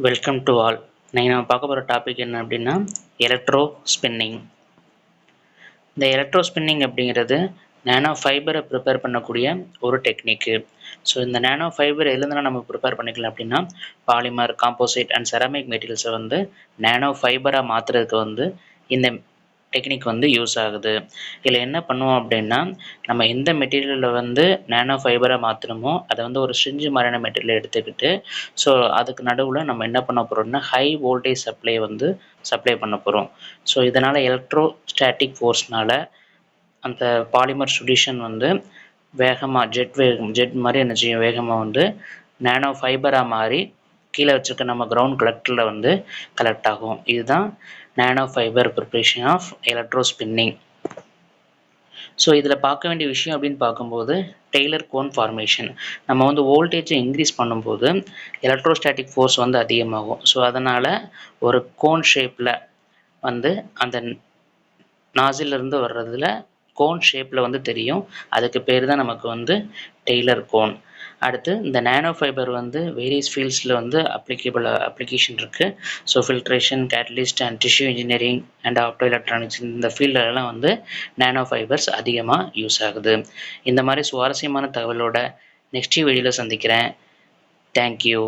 Welcome to all. இன்னைக்கு நம்ம பார்க்க போகிற டாபிக் என்ன அப்படின்னா எலக்ட்ரோ ஸ்பின்னிங். இந்த எலக்ட்ரோ ஸ்பின்னிங் அப்படிங்கிறது நேனோ ஃபைபரை ப்ரிப்பேர் பண்ணக்கூடிய ஒரு டெக்னிக்கு. ஸோ இந்த நேனோ ஃபைபர் எதுலேருந்துலாம் நம்ம ப்ரிப்பேர் பண்ணிக்கலாம் அப்படின்னா பாலிமர், காம்போசைட் அண்ட் செராமிக் மெட்டீரியல்ஸை வந்து நேனோ ஃபைபராக மாற்றுறதுக்கு வந்து இந்த டெக்னிக் வந்து யூஸ் ஆகுது. இதில் என்ன பண்ணுவோம் அப்படின்னா நம்ம எந்த மெட்டீரியலில் வந்து நேனோ ஃபைபரை மாற்றணுமோ அதை வந்து ஒரு ஸ்ட்ரிஞ்சு மாதிரியான மெட்டீரியல் எடுத்துக்கிட்டு ஸோ அதுக்கு நடுவில் நம்ம என்ன பண்ண போகிறோம்னா ஹை வோல்டேஜ் சப்ளை பண்ண போகிறோம். ஸோ இதனால் எலக்ட்ரோஸ்டாட்டிக் ஃபோர்ஸ்னால் அந்த பாலிமர் சொல்யூஷன் வந்து வேகமாக ஜெட் மாதிரி என்ன செய்யும், வேகமாக வந்து நேனோ ஃபைபராக மாறி கீழே வச்சுருக்க நம்ம கிரவுண்ட் கலெக்டரில் வந்து கலெக்ட் ஆகும். இதுதான் nano fibre preparation of electrospinning. So இதில் பார்க்க வேண்டிய விஷயம் அப்படின்னு பார்க்கும்போது டெய்லர் கோன் ஃபார்மேஷன். நம்ம வந்து வோல்டேஜை இன்க்ரீஸ் பண்ணும்போது எலக்ட்ரோஸ்டாட்டிக் ஃபோர்ஸ் வந்து அதிகமாகும். ஸோ அதனால் ஒரு கோன் ஷேப்பில் வந்து அந்த நாசிலிருந்து வர்றதில் கோன் ஷேப்பில் வந்து தெரியும். அதுக்கு பேர் தான் நமக்கு வந்து டெய்லர் கோன். அடுத்து இந்த நேனோ ஃபைபர் வந்து வேரியஸ் ஃபீல்ட்ஸில் வந்து அப்ளிகேஷன் இருக்குது. So filtration, catalyst and tissue engineering and optoelectronics இந்த ஃபீல்டெல்லாம் வந்து நேனோ ஃபைபர்ஸ் அதிகமாக யூஸ் ஆகுது. இந்த மாதிரி சுவாரஸ்யமான தகவலோட நெக்ஸ்ட் வீடியோவில் சந்திக்கிறேன். தேங்க்யூ.